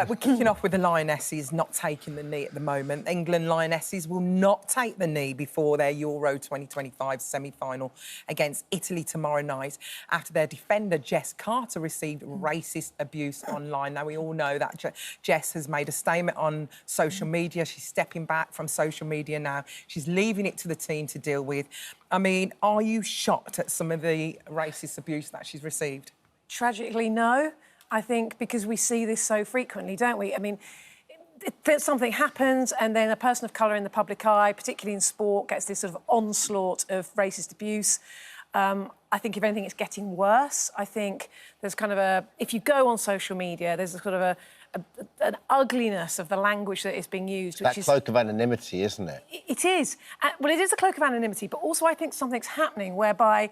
We're kicking off with the Lionesses not taking the knee at the moment. England Lionesses will not take the knee before their Euro 2025 semi-final against Italy tomorrow night after their defender, Jess Carter, received racist abuse online. Now, we all know that Jess has made a statement on social media. She's stepping back from social media now. She's leaving it to the team to deal with. I mean, are you shocked at some of the racist abuse that she's received? Tragically, no. I think because we see this so frequently, don't we? I mean, something happens and then a person of colour in the public eye, particularly in sport, gets this sort of onslaught of racist abuse. I think, if anything, it's getting worse. I think there's kind of a... If you go on social media, there's a sort of an ugliness of the language that is being used, which is... That cloak of anonymity, isn't it? It is. Well, it is a cloak of anonymity, but also I think something's happening whereby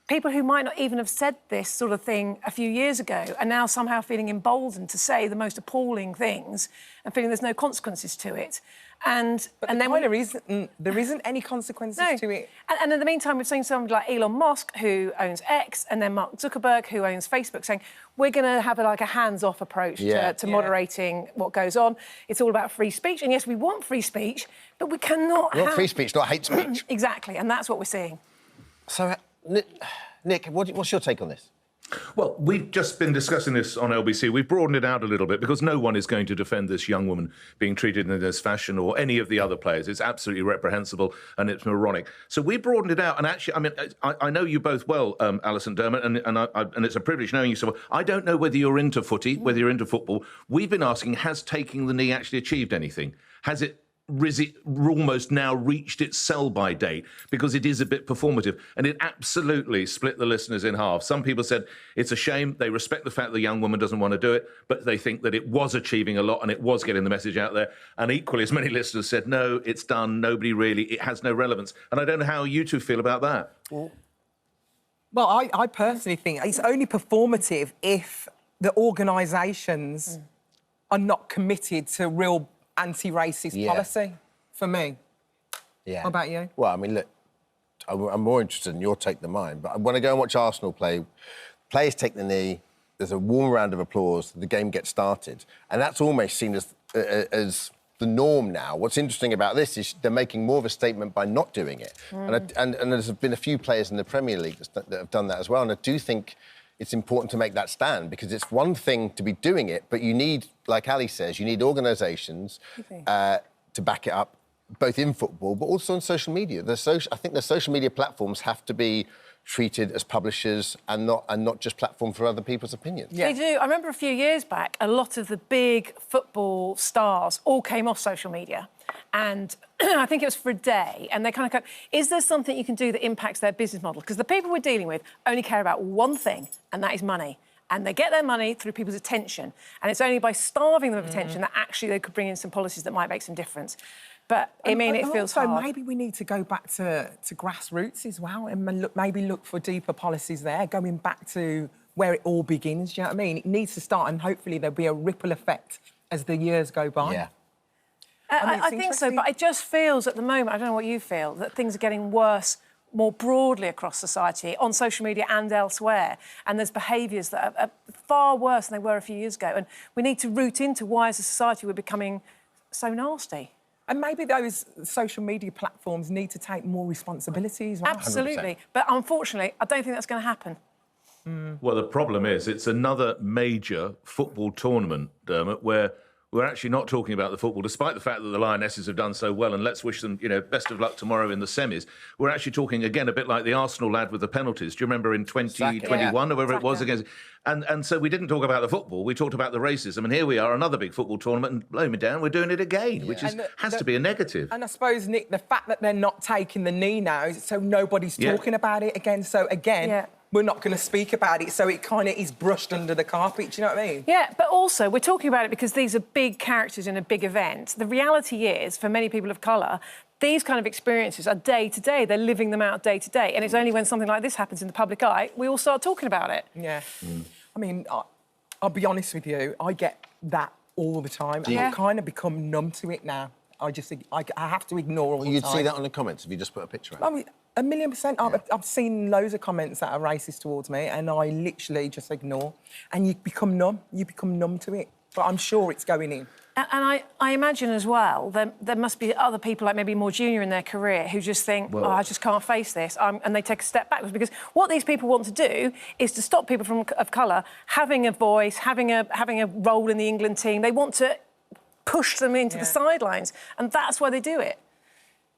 people who might not even have said this sort of thing a few years ago are now somehow feeling emboldened to say the most appalling things and feeling there's no consequences to it. But then there isn't any consequences to it. And in the meantime, we've seen somebody like Elon Musk, who owns X, and then Mark Zuckerberg, who owns Facebook, saying, we're going to have a hands-off approach to moderating what goes on. It's all about free speech. And yes, we want free speech, but we cannot We want free speech, not hate speech. Exactly, and that's what we're seeing. So, Nick, what's your take on this? Well, we've just been discussing this on LBC. We've broadened it out a little bit because no one is going to defend this young woman being treated in this fashion or any of the other players. It's absolutely reprehensible and it's moronic. So we broadened it out. And actually, I mean, I know you both well, Alison Dermot, and it's a privilege knowing you so well. I don't know whether you're into footy, whether you're into football. We've been asking, has taking the knee actually achieved anything? Has it almost now reached its sell-by date, because it is a bit performative, and it absolutely split the listeners in half. Some people said it's a shame, they respect the fact the young woman doesn't want to do it, but they think that it was achieving a lot and it was getting the message out there. And equally, as many listeners said, no, it's done, nobody really, it has no relevance. And I don't know how you two feel about that. Well, I personally think it's only performative if the organisations are not committed to real anti-racist policy, for me. Yeah. What about you? Well, I mean, look, I'm more interested in your take than mine, but when I go and watch Arsenal play, players take the knee, there's a warm round of applause, the game gets started, and that's almost seen as the norm now. What's interesting about this is they're making more of a statement by not doing it. And there's been a few players in the Premier League that have done that as well, and I do think it's important to make that stand, because it's one thing to be doing it, but you need, like Ali says, you need organisations to back it up, both in football but also on social media. I think the social media platforms have to be treated as publishers and not just platform for other people's opinions. Yeah. They do. I remember a few years back, a lot of the big football stars all came off social media. And I think it was for a day, and they kind of go, is there something you can do that impacts their business model? Because the people we're dealing with only care about one thing, and that is money. And they get their money through people's attention. And it's only by starving them of attention that actually they could bring in some policies that might make some difference. But, I mean, it feels hard. Maybe we need to go back to grassroots as well and maybe look for deeper policies there, going back to where it all begins, do you know what I mean? It needs to start, and hopefully there'll be a ripple effect as the years go by. Yeah. I think so, but it just feels at the moment, I don't know what you feel, that things are getting worse more broadly across society, on social media and elsewhere. And there's behaviours that are far worse than they were a few years ago. And we need to root into why, as a society, we're becoming so nasty. And maybe those social media platforms need to take more responsibility as well. Absolutely. 100%. But unfortunately, I don't think that's going to happen. Well, the problem is it's another major football tournament, Dermot, where we're actually not talking about the football, despite the fact that the Lionesses have done so well, and let's wish them, best of luck tomorrow in the semis. We're actually talking, again, a bit like the Arsenal lad with the penalties. Do you remember in 2021 or whatever it was against... And so we didn't talk about the football, we talked about the racism, and here we are, another big football tournament, and blow me down, we're doing it again, which has to be a negative. And I suppose, Nick, the fact that they're not taking the knee now, so nobody's talking about it again, so again... We're not going to speak about it, so it kind of is brushed under the carpet, do you know what I mean? Yeah, but also, we're talking about it because these are big characters in a big event. The reality is, for many people of colour, these kind of experiences are day-to-day. They're living them out day-to-day. And it's only when something like this happens in the public eye, we all start talking about it. Yeah. I mean, I'll be honest with you, I get that all the time. And I've kind of become numb to it now. I have to ignore all the time. You'd see that on the comments if you just put a picture out. I mean, 1,000,000%. I've seen loads of comments that are racist towards me, and I literally just ignore. And you become numb. You become numb to it. but I'm sure it's going in. And I imagine as well, there must be other people, like maybe more junior in their career, who just think, I just can't face this, and they take a step backwards. Because what these people want to do is to stop people of colour having a voice, having a role in the England team. They want to push them into the sidelines, and that's why they do it.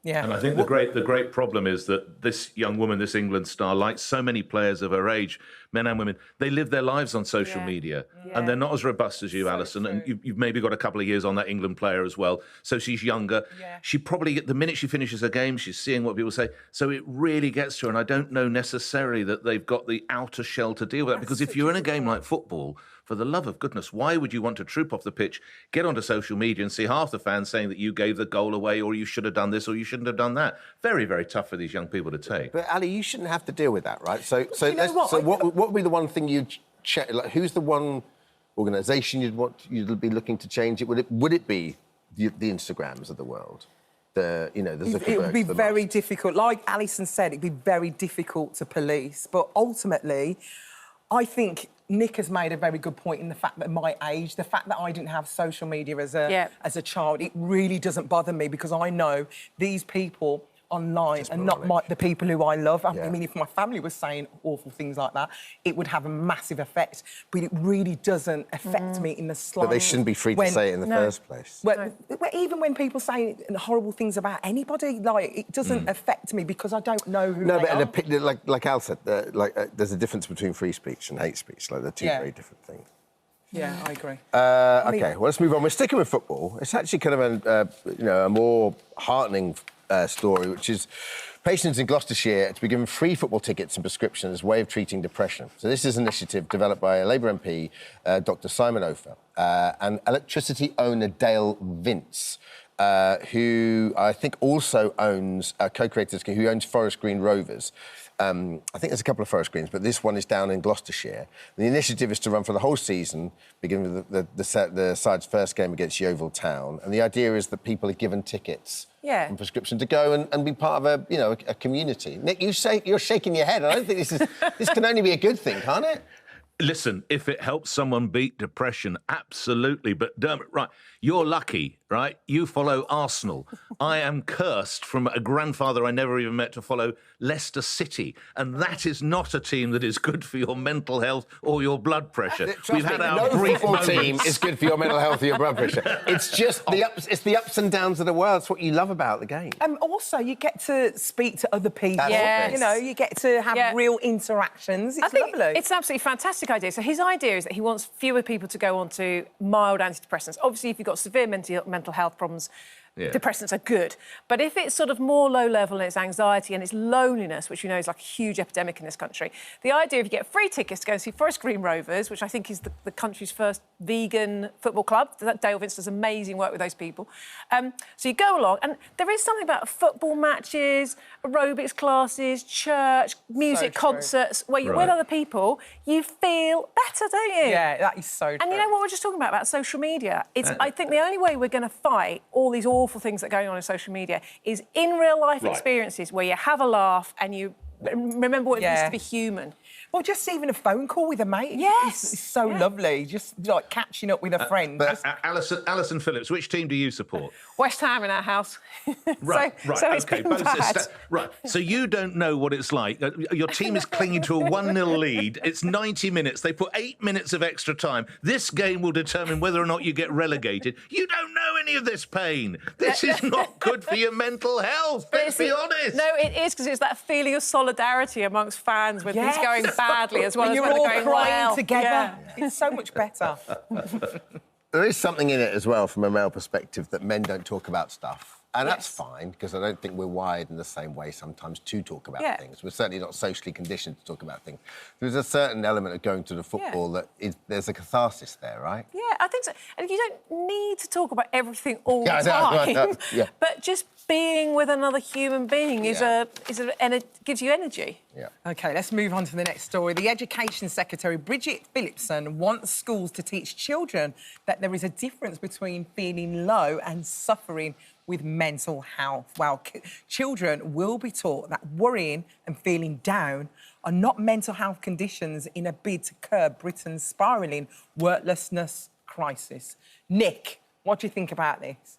Yeah. And I think the great problem is that this young woman, this England star, like so many players of her age, men and women, they live their lives on social media, and they're not as robust as you, Alison. True. And you've maybe got a couple of years on that England player as well. So she's younger. Yeah. She probably, the minute she finishes her game, she's seeing what people say. So it really gets to her. And I don't know necessarily that they've got the outer shell to deal with that. Because if you're in a game like football, for the love of goodness, why would you want to troop off the pitch, get onto social media and see half the fans saying that you gave the goal away, or you should have done this, or you shouldn't have done that? Very, very tough for these young people to take. But Ali, you shouldn't have to deal with that, right? So what would be the one thing you'd check? Like, who's the one organisation you'd be looking to change it? Would it be the Instagrams of the world? The Zuckerbergs? It would be very difficult. Like Alison said, it'd be very difficult to police. But ultimately, I think Nick has made a very good point in the fact that my age, the fact that I didn't have social media as a child, it really doesn't bother me, because I know these people online and not the people who I love. I mean, if my family was saying awful things like that, it would have a massive effect. But it really doesn't affect me in the slightest. But they shouldn't be free to say it in the first place. Well, even when people say horrible things about anybody, like, it doesn't affect me because I don't know who they are. But like Al said, there's a difference between free speech and hate speech. Like, they're two very different things. Yeah, I agree. Okay, well, let's move on. We're sticking with football. It's actually kind of a more heartening story, which is patients in Gloucestershire to be given free football tickets and prescriptions as a way of treating depression. So this is an initiative developed by a Labour MP, Dr Simon Ofer, and electricity owner Dale Vince, who I think also owns, co-creators, who owns Forest Green Rovers. I think there's a couple of Forest Greens, but this one is down in Gloucestershire. The initiative is to run for the whole season, beginning with the side's first game against Yeovil Town. And the idea is that people are given tickets and prescription to go and be part of a community. Nick, you're shaking your head. I don't think this can only be a good thing, can't it? Listen, if it helps someone beat depression, absolutely. But Dermot, right, you're lucky, right? You follow Arsenal. I am cursed from a grandfather I never even met to follow Leicester City. And that is not a team that is good for your mental health or your blood pressure. We've had our brief football team is good for your mental health or your blood pressure. It's just the ups and downs of the world. It's what you love about the game. Also, you get to speak to other people. Yes. You know, you get to have real interactions. It's lovely. It's an absolutely fantastic idea. So his idea is that he wants fewer people to go on to mild antidepressants. Obviously, if you've got severe mental health problems, depressants are good. But if it's sort of more low-level and it's anxiety and it's loneliness, which you know is like a huge epidemic in this country, the idea of you get free tickets to go and see Forest Green Rovers, which I think is the country's first vegan football club. Dale Vince does amazing work with those people. So you go along, and there is something about football matches, aerobics classes, church, music concerts, where you're with other people, you feel better, don't you? Yeah, that is so true. And you know what we're just talking about social media? I think the only way we're going to fight all these awful things that are going on in social media is in real life experiences where you have a laugh and you remember what it means to be human. Well, just even a phone call with a mate. Yes. It's so lovely. Just like catching up with a friend. Alison Phillips, which team do you support? West Ham in our house. Right. So it's been bad. Right. So you don't know what it's like. Your team is clinging to a 1-0 lead. It's 90 minutes. They put 8 minutes of extra time. This game will determine whether or not you get relegated. You don't know any of this pain. This is not good for your mental health. Let's be honest. No, it is, because it's that feeling of solidarity amongst fans when things going badly as well as when they're going crying well. together. Yeah. It's so much better. There is something in it as well from a male perspective that men don't talk about stuff. And that's fine, because I don't think we're wired in the same way sometimes to talk about things. We're certainly not socially conditioned to talk about things. There's a certain element of going to the football that there's a catharsis there, right? Yeah, I think so. And you don't need to talk about everything all the time. But just being with another human being and it gives you energy. Yeah. OK, let's move on to the next story. The Education Secretary, Bridget Phillipson, wants schools to teach children that there is a difference between feeling low and suffering with mental health. Well, children will be taught that worrying and feeling down are not mental health conditions in a bid to curb Britain's spiralling worklessness crisis. Nick, what do you think about this?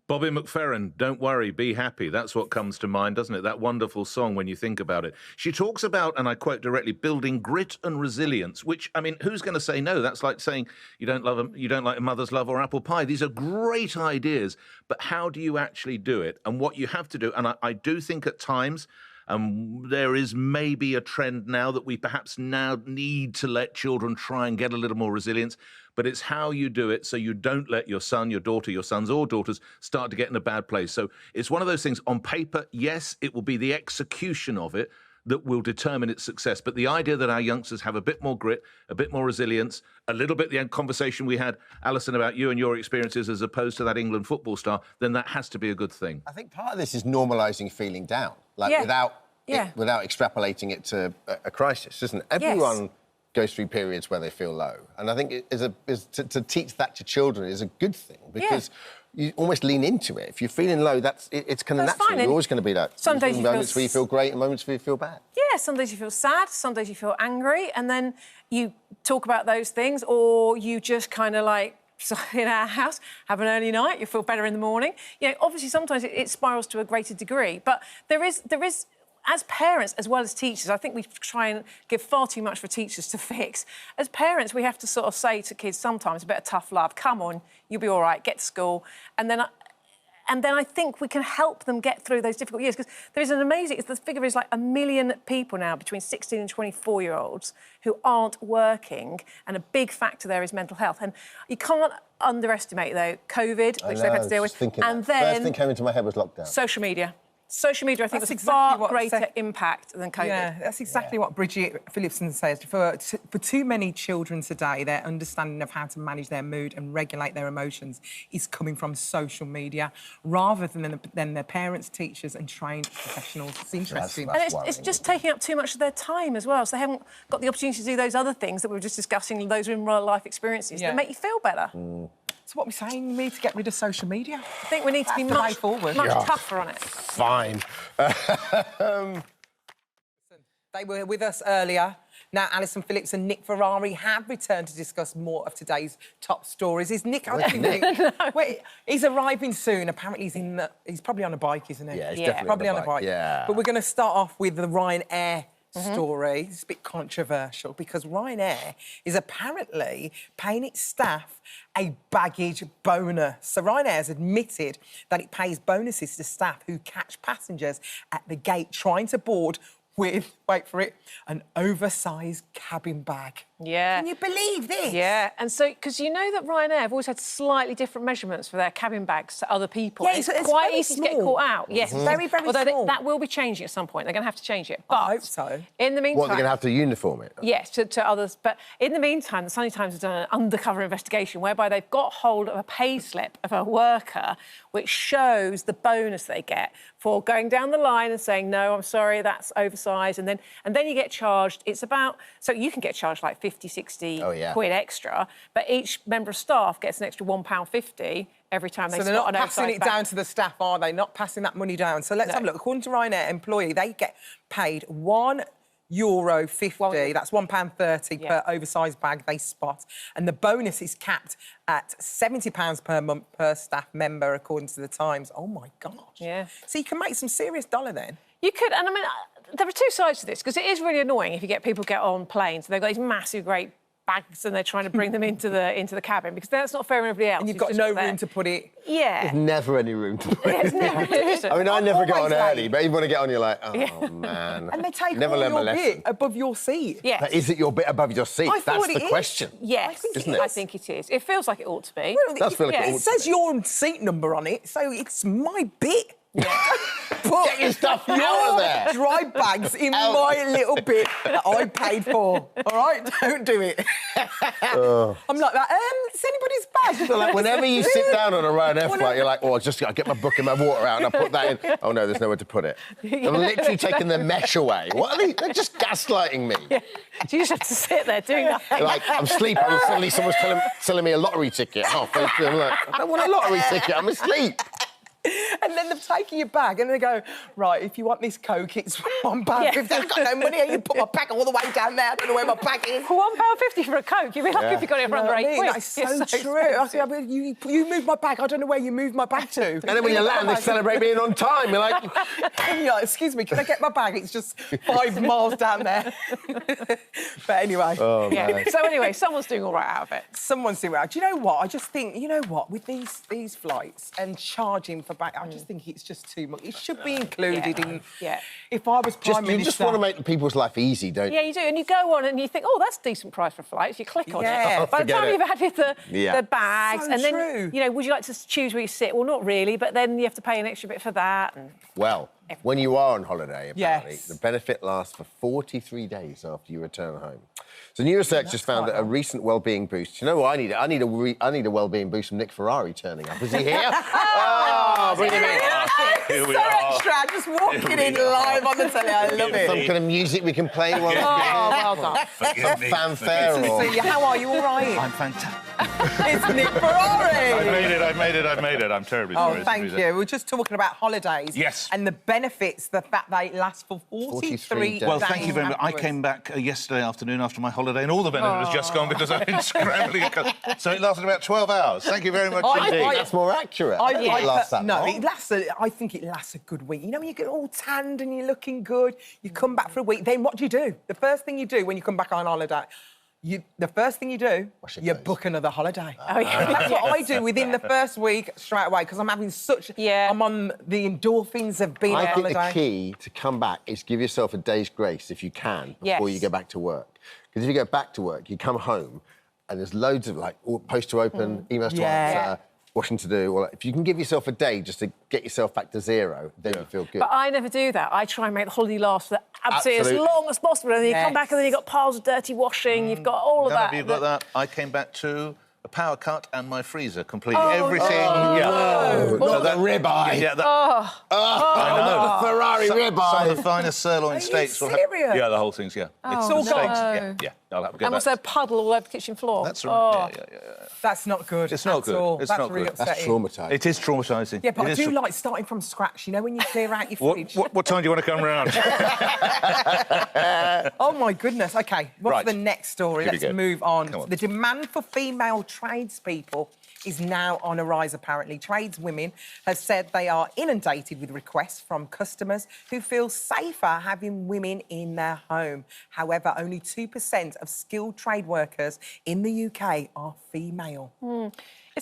Bobby McFerrin, don't worry, be happy. That's what comes to mind, doesn't it? That wonderful song when you think about it. She talks about, and I quote directly, building grit and resilience, which, I mean, who's going to say no? That's like saying you don't like a mother's love or apple pie. These are great ideas, but how do you actually do it? And what you have to do, and I do think at times there is maybe a trend now that we perhaps now need to let children try and get a little more resilience, but it's how you do it so you don't let your son, your daughter, your sons or daughters start to get in a bad place. So it's one of those things on paper, yes, it will be the execution of it that will determine its success. But the idea that our youngsters have a bit more grit, a bit more resilience, a little bit the conversation we had, Alison, about you and your experiences as opposed to that England football star, then that has to be a good thing. I think part of this is normalising feeling down, without extrapolating it to a crisis, isn't it? Everyone goes through periods where they feel low. And I think to teach that to children is a good thing because you almost lean into it. If you're feeling low, it's kind of natural. Fine. You're always going to be that. Some days moments where you feel great and moments where you feel bad. Yeah, some days you feel sad, some days you feel angry, and then you talk about those things, or you just kind of like, in our house, have an early night, you feel better in the morning. You know, obviously sometimes it spirals to a greater degree, but there is, as parents as well as teachers, I think we try and give far too much for teachers to fix. As parents, we have to sort of say to kids sometimes a bit of tough love, come on, you'll be all right, get to school. And then I think we can help them get through those difficult years, because there is an amazing, the figure is like 1 million people now between 16 and 24-year-olds who aren't working, and a big factor there is mental health. And you can't underestimate, though, COVID, which they've had to deal with, and then... First thing came into my head was lockdown. Social media. Social media, I think, has exactly far greater impact than COVID. Yeah, that's exactly what Bridget Phillipson says. For too many children today, their understanding of how to manage their mood and regulate their emotions is coming from social media rather than their parents, teachers and trained professionals. It's interesting. And it's just taking up too much of their time as well, so they haven't got the opportunity to do those other things that we were just discussing, those in real life experiences that make you feel better. So what we're saying, we need to get rid of social media. I think we need to be much tougher on it. Fine. They were with us earlier. Now, Alison Phillips and Nick Ferrari have returned to discuss more of today's top stories. Is Nick... Wait, he's arriving soon. Apparently he's probably on a bike, isn't he? Yeah, he's definitely probably on a bike. Yeah. But we're going to start off with the Ryanair story. It's a bit controversial because Ryanair is apparently paying its staff a baggage bonus. So Ryanair has admitted that it pays bonuses to staff who catch passengers at the gate trying to board with, wait for it, an oversized cabin bag. Yeah. Can you believe this? Yeah, and so, because you know that Ryanair have always had slightly different measurements for their cabin bags to other people. Yeah, it's quite easy to get caught out. Yes, very, very small. Although that will be changing at some point. They're going to have to change it. But I hope so. In the meantime... What, they're going to have to uniform it? Yes, to others. But in the meantime, the Sunday Times have done an undercover investigation whereby they've got hold of a pay slip of a worker which shows the bonus they get for going down the line and saying, no, I'm sorry, that's oversized. And then you get charged. It's about... So you can get charged like 50, 60 quid extra, but each member of staff gets an extra £1.50 every time they spot an oversized bag. So they're not passing it down to the staff, are they? Not passing that money down. So let's have a look. According to Ryanair employee, they get paid €1.50, that's £1.30 per oversized bag they spot. And the bonus is capped at £70 per month per staff member, according to the Times. Oh, my gosh. Yeah. So you can make some serious dollar then. You could, and I mean, there are two sides to this, because it is really annoying if you get people get on planes and they've got these massive, great bags and they're trying to bring them into the cabin, because that's not fair on everybody else. And you've got no room to put it. Yeah. There's never any room to put it. I mean, I never get on early, but even when I get on, you're like, oh, man. And they take never all your bit above your seat. Yes. But is it your bit above your seat? That's the question. Yes, isn't it? I think it is. It feels like it ought to be. Well, it does feel like it ought to be. It says your seat number on it, so it's my bit. Yeah. Get your stuff out of there. Dry bags in my little bit that I paid for. All right, don't do it. I'm like that. It's anybody's bag. So like whenever you sit down on a Ryanair flight, you're like, oh, I get my book and my water out and I put that in. Oh no, there's nowhere to put it. They're literally taking the mesh away. What are they? They're just gaslighting me. Yeah. You just have to sit there doing nothing. Like I'm sleeping and suddenly someone's selling me a lottery ticket. Oh, I'm like, I don't want a lottery ticket. I'm asleep. And And then they've taken your bag and they go, right, if you want this Coke, it's £1.50. I've got no money. You put my bag all the way down there. I don't know where my bag is. £1.50 for a Coke. You'd be lucky if you got it for under £8. That's so true. I said, you moved my bag. I don't know where you moved my bag to. And then when you land, they celebrate being on time. You're like... excuse me, can I get my bag? It's just 5 miles down there. But anyway. Oh, man. So anyway, someone's doing all right out of it. Someone's doing right. Do you know what? I just think, you know what? With these flights and charging for bag, I just think it's just too much. It should be included in... Yeah. If I was Prime Minister... You just want to make people's life easy, don't you? Yeah, you do. And you go on and you think, oh, that's a decent price for a flight. So you click on it. By the time you've added the bags, So and then, true. you know, would you like to choose where you sit? Well, not really, but then you have to pay an extra bit for that. And... Well, when you are on holiday, apparently, Yes. the benefit lasts for 43 days after you return home. So new research has found that a recent well-being boost... You know what? I need a well-being boost from Nick Ferrari turning up. Is he here? Oh, bring him in. Here we So are. extra, just walking in live on the telly. I love it. Some kind of music we can play while well done. some fanfare or... So, how are you? All right? I'm fantastic. It's Nick Ferrari. I made it. I'm terribly sorry. Oh, thank you. We were just talking about holidays. Yes. And the benefits, the fact they last for 43 days. Well, thank you very much. I came back yesterday afternoon after my holiday and all the benefit has just gone because I've been scrambling. So it lasted about 12 hours. Thank you very much indeed. That's more accurate. It lasts that long. I think it lasts a good week. You know, when you get all tanned and you're looking good, you come back for a week, then what do? The first thing you do when you come back on holiday, you book another holiday. Oh, yeah. That's what I do within the first week straight away because I'm having such... I'm on the endorphins of being on holiday. I think the key to come back is give yourself a day's grace, if you can, before you go back to work. Because if you go back to work, you come home and there's loads of, like, posts to open, emails to answer, washing to do. Or, if you can give yourself a day just to get yourself back to zero, then you feel good. But I never do that. I try and make the holiday last for absolutely as long as possible. And then you come back and then you've got piles of dirty washing, you've got all of that. None of you got that. I came back to a power cut and my freezer completely. Everything. So that ribeye. Yeah, I know. The Ferrari ribeye. Some of the finest sirloin steaks. Are you serious? Yeah, the whole thing's, it's all steaks. gone. Yeah. I'll have to go And back. was there a puddle all over the kitchen floor? That's right. Yeah. That's not good. It's not at good. all. It's That's not really good. upsetting. That's traumatising. It is traumatising. Yeah, but It I is do like starting from scratch, you know, when you clear out your fridge. What time do you want to come round? Oh, my goodness. OK, what's Right. the next story? Here we Let's go. move on. Come on. The demand for female tradespeople is now on a rise, apparently. Tradeswomen have said they are inundated with requests from customers who feel safer having women in their home. However, only 2% of skilled trade workers in the UK are female.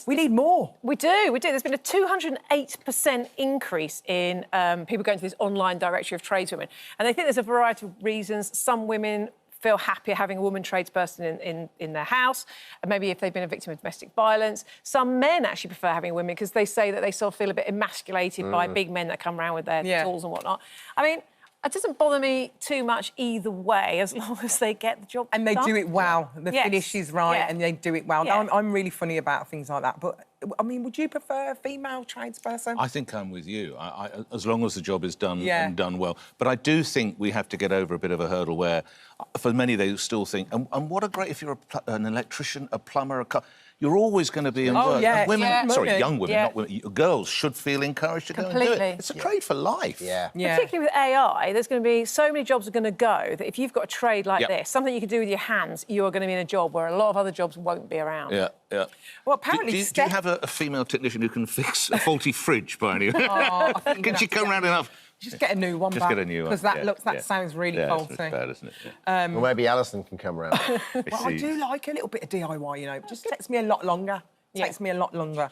We need more. We do. There's been a 208% increase in people going to this online directory of tradeswomen. And they think there's a variety of reasons. Some women feel happier having a woman tradesperson in their house, and maybe if they've been a victim of domestic violence. Some men actually prefer having women because they say that they sort of feel a bit emasculated by big men that come around with their tools and whatnot. I mean, it doesn't bother me too much either way, as long as they get the job And they done. do it well. The finish is right and they do it well. Yeah. I'm really funny about things like that. But, I mean, would you prefer a female tradesperson? I think I'm with you. As long as the job is done and done well. But I do think we have to get over a bit of a hurdle where, for many, they still think, and what a great, if you're an electrician, a plumber, you're always going to be in work. Yeah, and women, sorry, young women, Yeah. not women, girls should feel encouraged to go and do Completely. it. It's a trade for life. Yeah. Particularly with AI, there's going to be so many jobs are going to go that if you've got a trade like this, something you can do with your hands, you are going to be in a job where a lot of other jobs won't be around. Yeah. Well, apparently... Do you have a female technician who can fix a faulty fridge, by any way? Can she come round enough? Just get a new one Just get a new one. Because that sounds really faulty. It's bad, isn't it? Well, maybe Alison can come round. Well, I do like a little bit of DIY, you know. It just takes me a lot longer. Takes me a lot longer.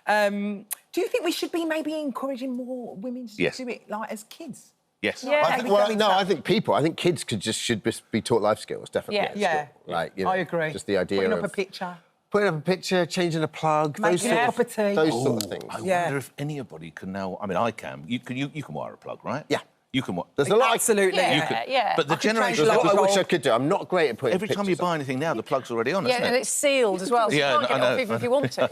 Do you think we should be maybe encouraging more women to do it, like, as kids? Yes. Yeah. I think kids should be taught life skills, definitely. at school. Like, you know, I agree. Just the idea Putting of... up a picture. Putting up a picture, changing a plug, those Making a cup of tea. sort of things. I wonder if anybody can now... I mean, I can. You can wire a plug, right? Yeah. You can wire... There's a lot. Absolutely. But the generation... change There's a lot I wish Control. I could do. I'm not great at putting Every time you pictures buy up. anything now, the plug's already on, Yeah, isn't and it? it's sealed as well, so you can't get it I off even if you want to.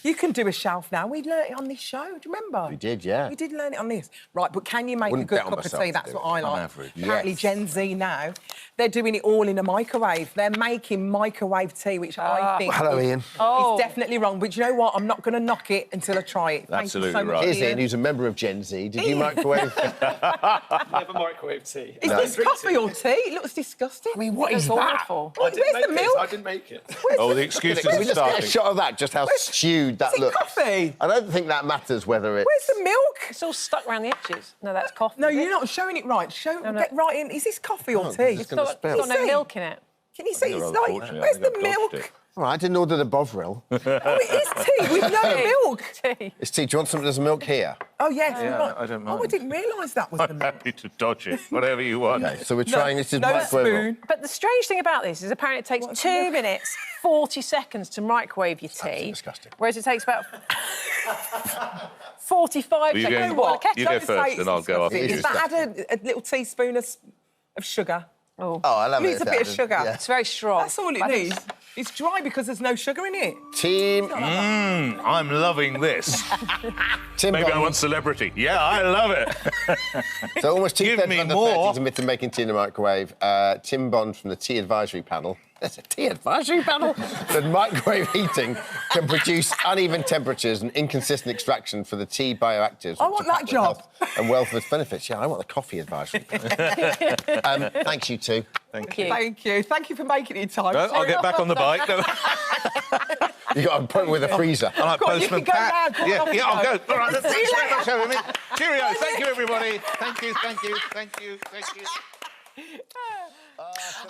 You can do a shelf now. We learnt it on this show. Do you remember? We did, yeah. We did learn it on this. Right, but can you make Wouldn't a good bet on cup of myself tea? to That's do what it. I On like. average. Apparently, Yes. Gen Z now, they're doing it all in a microwave. They're making microwave tea, which I think Hello, Ian. is definitely wrong. But you know what? I'm not going to knock it until I try it. Thank Absolutely you so much, right. Here's Ian, who's a member of Gen Z. Did you microwave? Never microwave tea. Is this coffee or tea? It looks disgusting. I mean, what It's is that? awful. Where's the milk? I didn't make it. Oh, the excuses Can are we just get a starting. shot of that, just how stewed that Is it looks? coffee? I don't think that matters whether it's... Where's the milk? It's all stuck around the edges. No, that's coffee. No, is it? you're not showing it right. no. Get right in. Is this coffee or tea? it's gonna It's spill. got no See? milk in it. Can you see? It's rather like, fortunate. I where's think the I've dodged milk? it. All right, I didn't order the Bovril. Oh, it is tea with no milk. Tea. It's tea. Do you want some of this milk here? Oh, yes. Yeah, right. I don't Oh, I mind. didn't realise that was the I'm milk. happy to dodge it. Whatever you want. Okay, so we're trying this is no microwave. spoon. But the strange thing about this is apparently it takes What's 2 milk? minutes, 40 seconds to microwave your absolutely tea. disgusting. Whereas it takes about 45 you seconds go- to boil a kettle. You go Don't say first it's and I'll go after disgusting. you. Is that add a little teaspoon of sugar? Oh. Oh, I love Needs it. a bit of sugar. Yeah. It's very strong. That's all it needs. It's dry because there's no sugar in it. Team I'm loving this. Tim Maybe I Bond. want celebrity. Yeah, I love it. So almost Give two-thirds me of the more. 30s admit to making tea in the microwave. Tim Bond from the Tea Advisory Panel. There's a tea advisory panel. That microwave heating can produce uneven temperatures and inconsistent extraction for the tea bioactives. I which want are that packed with job. health and wealth of benefits. Yeah, I want the coffee advisory panel. Thanks, you two. Thank you. Thank you. Thank you for making it in time. No, I'll get back on the bike. No. You got an appointment with a freezer. I like Go on, you Postman can go Pat. now. Go on, Yeah, off you I'll go. go. All right, See you thanks very later. much for having me. Cheerio. Thank you, everybody. Thank you, thank you, thank you, thank you.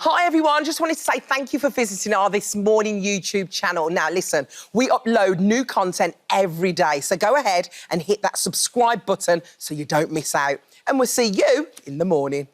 Hi, everyone. Just wanted to say thank you for visiting our This Morning YouTube channel. Now, listen, we upload new content every day, so go ahead and hit that subscribe button so you don't miss out. And we'll see you in the morning.